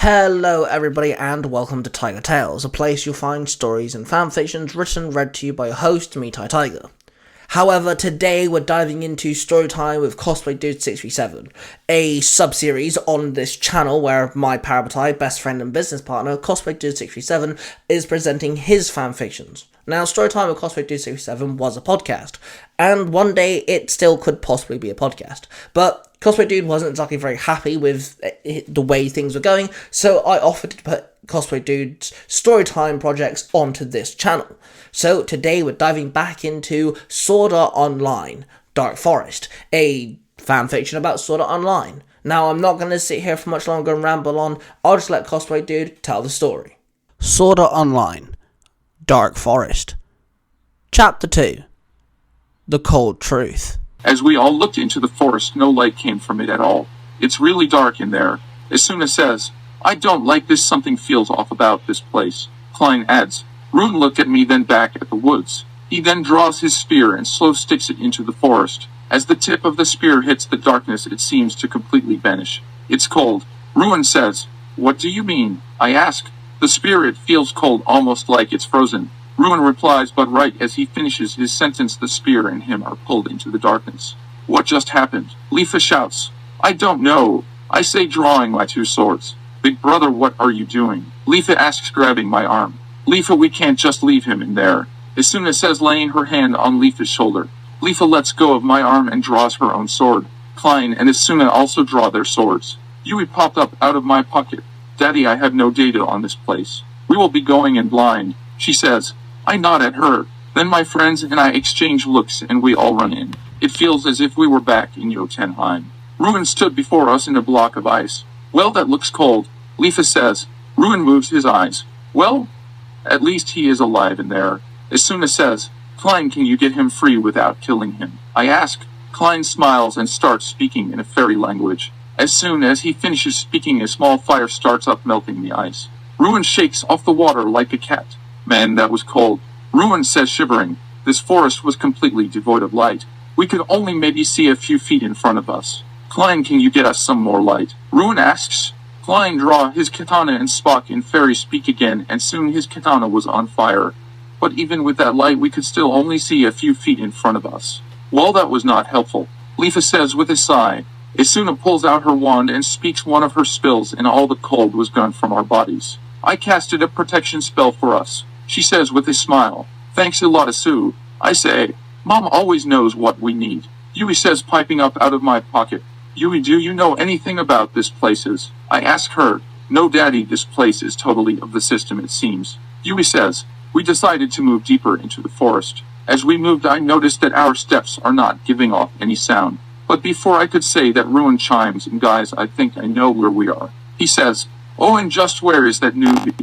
Hello everybody and welcome to Tiger Tales, a place you'll find stories and fanfictions written and read to you by your host, me, Tai Tiger. However, today we're diving into Storytime with Cosplay Dude 637, a sub-series on this channel where my parabatai, best friend and business partner, Cosplay Dude 637, is presenting his fanfictions. Now, Storytime with Cosplay Dude 637 was a podcast, and one day it still could possibly be a podcast, but Cosplay Dude wasn't exactly very happy with the way things were going, so I offered to put Cosplay Dude's Storytime projects onto this channel. So today we're diving back into Sword Art Online, Dark Forest, a fanfiction about Sword Art Online. Now, I'm not going to sit here for much longer and ramble on, I'll just let Cosplay Dude tell the story. Sword Art Online, Dark Forest. Chapter 2, The Cold Truth. As we all looked into the forest, no light came from it at all. It's really dark in there. Asuna says, "I don't like this, something feels off about this place." Klein adds, "Rune looked at me, then back at the woods." He then draws his spear and slow sticks it into the forest. As the tip of the spear hits the darkness, it seems to completely vanish. "It's cold." Rune says, "What do you mean?" I ask. "The spear, it feels cold, almost like it's frozen." Rune replies, but right as he finishes his sentence, the spear and him are pulled into the darkness. "What just happened?" Leafa shouts. "I don't know," I say, drawing my two swords. "Big brother, what are you doing?" Leafa asks, grabbing my arm. "Leafa, we can't just leave him in there," Asuna says, laying her hand on Leafa's shoulder. Leafa lets go of my arm and draws her own sword. Klein and Asuna also draw their swords. Yui popped up out of my pocket. "Daddy, I have no data on this place. We will be going in blind," she says. I nod at her. Then my friends and I exchange looks and we all run in. It feels as if we were back in Jotunheim. Ruin stood before us in a block of ice. "Well, that looks cold," Leafa says. Ruin moves his eyes. "Well, at least he is alive in there." Asuna says, "Klein, can you get him free without killing him?" I ask. Klein smiles and starts speaking in a fairy language. As soon as he finishes speaking, a small fire starts up, melting the ice. Ruin shakes off the water like a cat. "Man, that was cold," Ruin says, shivering. This forest was completely devoid of light. We could only maybe see a few feet in front of us. "Klein, can you get us some more light?" Ruin asks. Klein draw his katana and Spock in fairy speak again, and soon his katana was on fire. But even with that light, we could still only see a few feet in front of us. "Well, that was not helpful," Leafa says with a sigh. Asuna pulls out her wand and speaks one of her spells, and all the cold was gone from our bodies. "I casted a protection spell for us," she says with a smile. "Thanks a lot, Asu," I say. "Mom always knows what we need," Yui says, piping up out of my pocket. "Yui, do you know anything about this places?" I ask her. "No, Daddy, this place is totally of the system, it seems," Yui says. We decided to move deeper into the forest. As we moved, I noticed that our steps are not giving off any sound. But before I could say that, Ruin chimes in. "Guys, I think I know where we are," he says. "Oh, and just where is that newbie?"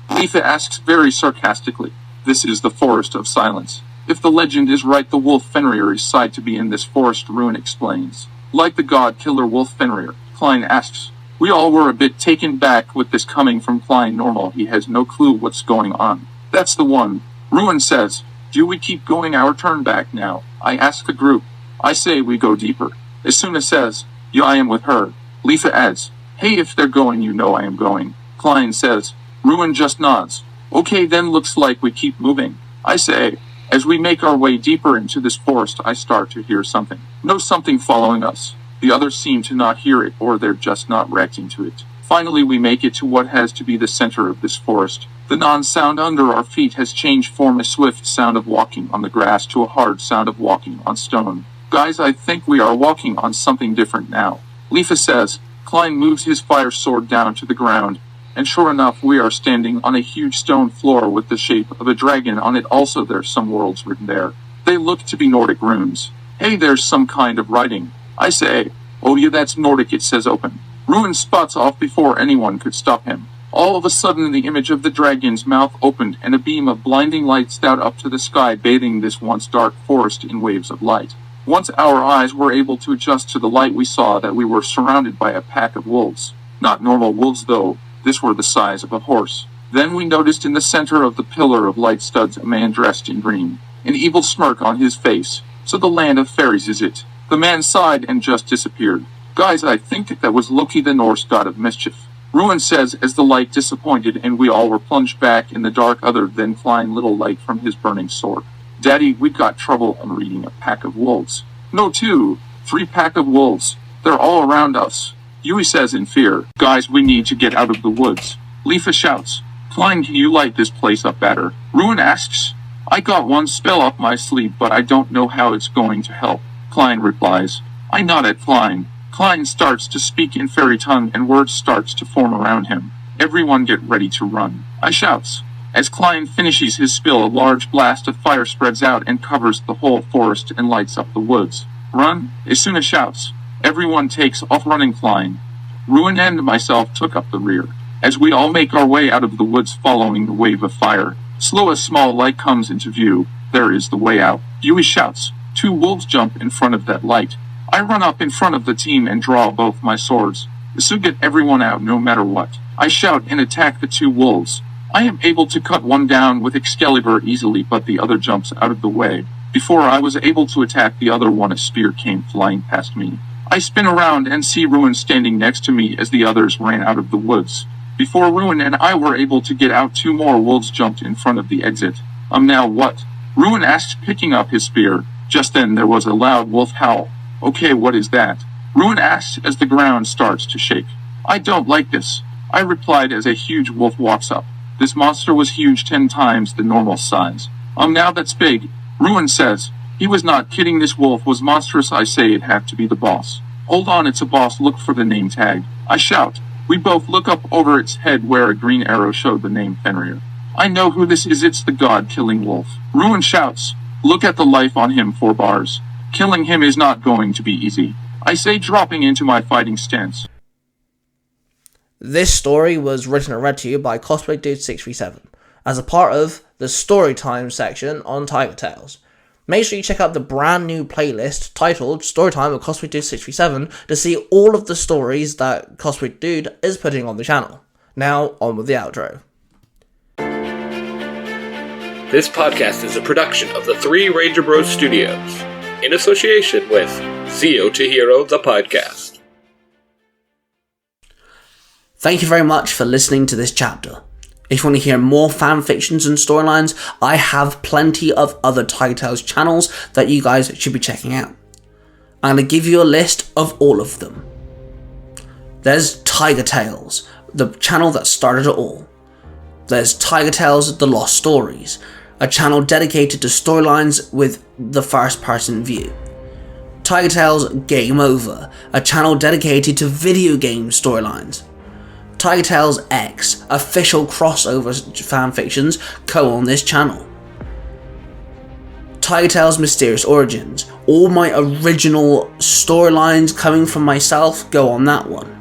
Leafa asks very sarcastically. "This is the Forest of Silence. If the legend is right, the wolf Fenrir is said to be in this forest," Ruin explains. "Like the god killer wolf Fenrir?" Klein asks. We all were a bit taken back with this coming from Klein. Normal, he has no clue what's going on. "That's the one," Ruin says. "Do we keep going our turn back now?" I ask the group. I say we go deeper. Asuna says, "Yeah, I am with her." Leafa adds, "Hey, if they're going, you know I am going." Klein says. Ruin just nods. "Okay, then looks like we keep moving," I say. As we make our way deeper into this forest, I start to hear something. No, something following us. The others seem to not hear it, or they're just not reacting to it. Finally, we make it to what has to be the center of this forest. The non-sound under our feet has changed from a swift sound of walking on the grass to a hard sound of walking on stone. "Guys, I think we are walking on something different now," Leafa says. Klein moves his fire sword down to the ground, and sure enough, we are standing on a huge stone floor with the shape of a dragon on it. Also, there's some words written there. They look to be Nordic runes. "Hey, there's some kind of writing," I say. "Oh yeah, that's Nordic," it says. "Open." Ruin spots off before anyone could stop him. All of a sudden, the image of the dragon's mouth opened, and a beam of blinding light stowed up to the sky, bathing this once dark forest in waves of light. Once our eyes were able to adjust to the light, we saw that we were surrounded by a pack of wolves. Not normal wolves, though. This were the size of a horse. Then we noticed in the center of the pillar of light studs a man dressed in green, an evil smirk on his face. "So the land of fairies is it?" The man sighed and just disappeared. "Guys, I think that was Loki, the Norse god of mischief," Ruin says as the light disappointed and we all were plunged back in the dark other than flying little light from his burning sword. Daddy, we got trouble. I'm reading a pack of wolves. No, 2, 3 pack of wolves. They're all around us. Yui says in fear. Guys, we need to get out of the woods. Leafa shouts. Klein, can you light this place up better? Ruin asks. I got one spell up my sleeve, but I don't know how it's going to help. Klein replies. I nod at Klein. Klein starts to speak in fairy tongue and words starts to form around him. Everyone get ready to run. I shouts. As Klein finishes his spill, a large blast of fire spreads out and covers the whole forest and lights up the woods. Run, Isuna shouts. Everyone takes off running. Klein, Ruin and myself took up the rear. As we all make our way out of the woods following the wave of fire, slow a small light comes into view. There is the way out. Yui shouts. 2 wolves jump in front of that light. I run up in front of the team and draw both my swords. This will get everyone out no matter what. I shout and attack the 2 wolves. I am able to cut one down with Excalibur easily, but the other jumps out of the way. Before I was able to attack the other one, a spear came flying past me. I spin around and see Ruin standing next to me as the others ran out of the woods. Before Ruin and I were able to get out, 2 more wolves jumped in front of the exit. Now what? Ruin asked, picking up his spear. Just then there was a loud wolf howl. Okay, what is that? Ruin asked as the ground starts to shake. I don't like this, I replied as a huge wolf walks up. This monster was huge, 10 times the normal size. Now that's big, Ruin says. He was not kidding, this wolf was monstrous. I say it had to be the boss. Hold on, it's a boss, look for the name tag. I shout. We both look up over its head where a green arrow showed the name Fenrir. I know who this is, it's the god-killing wolf. Ruin shouts. Look at the life on him, 4 bars. Killing him is not going to be easy, I say, dropping into my fighting stance. This story was written and read to you by Cosplay Dude 637 as a part of the Storytime section on Tiger Tales. Make sure you check out the brand new playlist titled Storytime with Cosplay Dude 637 to see all of the stories that Cosplay Dude is putting on the channel. Now, on with the outro. This podcast is a production of the 3 Ranger Bros Studios, in association with Zio to Hero, the podcast. Thank you very much for listening to this chapter. If you want to hear more fanfictions and storylines, I have plenty of other Tiger Tales channels that you guys should be checking out. I'm going to give you a list of all of them. There's Tiger Tales, the channel that started it all. There's Tiger Tales The Lost Stories, a channel dedicated to storylines with the first person view. Tiger Tales Game Over, a channel dedicated to video game storylines. Tiger Tales X, official crossover fanfictions on this channel. Tiger Tales Mysterious Origins, all my original storylines coming from myself go on that one.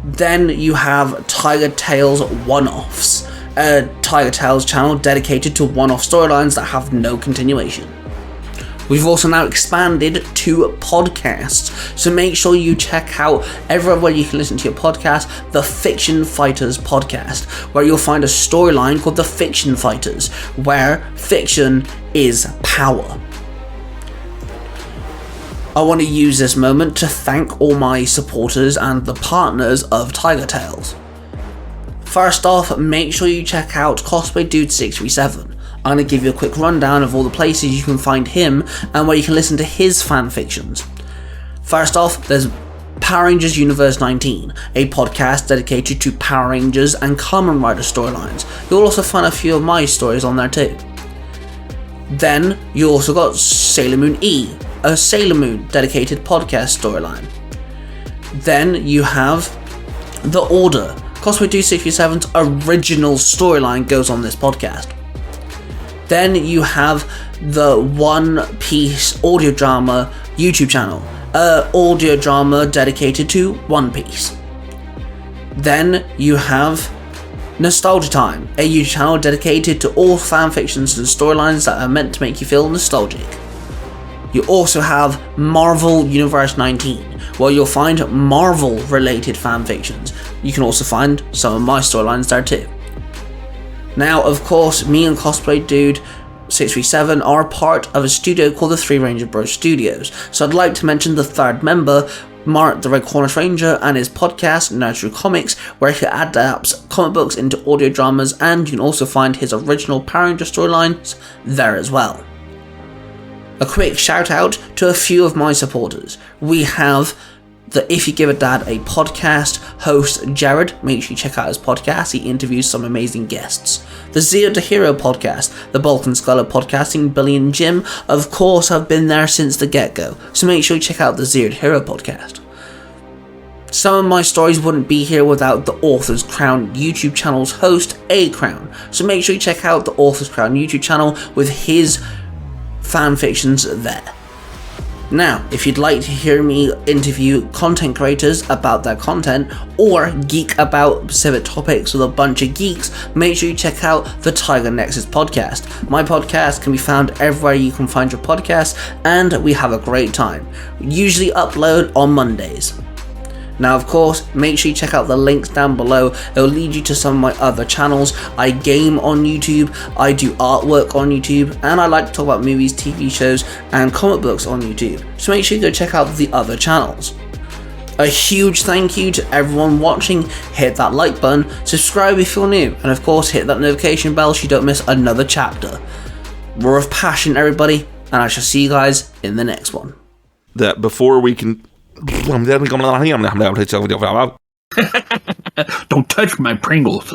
Then you have Tiger Tales One-Offs, a Tiger Tales channel dedicated to one-off storylines that have no continuation. We've also now expanded to podcasts, so make sure you check out everywhere you can listen to your podcast, the Fiction Fighters podcast, where you'll find a storyline called the Fiction Fighters, where fiction is power. I want to use this moment to thank all my supporters and the partners of Tiger Tales. First off, make sure you check out Cosplay Dude 637. I'm going to give you a quick rundown of all the places you can find him and where you can listen to his fanfictions. First off, there's Power Rangers Universe 19, a podcast dedicated to Power Rangers and Kamen Rider storylines. You'll also find a few of my stories on there too. Then, you also got Sailor Moon E, a Sailor Moon dedicated podcast storyline. Then you have The Order. Cosplay Dude 637's original storyline goes on this podcast. Then you have the One Piece audio drama YouTube channel, an audio drama dedicated to One Piece. Then you have Nostalgia Time, a YouTube channel dedicated to all fanfictions and storylines that are meant to make you feel nostalgic. You also have Marvel Universe 19, where you'll find Marvel related fanfictions. You can also find some of my storylines there too. Now, of course, me and Cosplay Dude 637 are part of a studio called the 3 Ranger Bros Studios, so I'd like to mention the third member, Mark the Red Cornish Ranger and his podcast, Naruto Comics, where he adapts comic books into audio dramas, and you can also find his original Power Ranger storylines there as well. A quick shout out to a few of my supporters. We have the If You Give a Dad a Podcast host, Jared. Make sure you check out his podcast. He interviews some amazing guests. The Zero to Hero podcast, the Bulk and Scholar podcasting, Billy and Jim, of course, have been there since the get-go. So make sure you check out the Zero to Hero podcast. Some of my stories wouldn't be here without the Author's Crown YouTube channel's host, A Crown. So make sure you check out the Author's Crown YouTube channel with his fanfictions there. Now, if you'd like to hear me interview content creators about their content, or geek about specific topics with a bunch of geeks, make sure you check out the Tiger Nexus podcast. My podcast can be found everywhere you can find your podcast, and we have a great time. We usually upload on Mondays. Now, of course, make sure you check out the links down below. It'll lead you to some of my other channels. I game on YouTube, I do artwork on YouTube, and I like to talk about movies, TV shows, and comic books on YouTube. So make sure you go check out the other channels. A huge thank you to everyone watching. Hit that like button, subscribe if you're new, and of course hit that notification bell so you don't miss another chapter. Roar of passion, everybody, and I shall see you guys in the next one. That before we can... Don't touch my Pringles.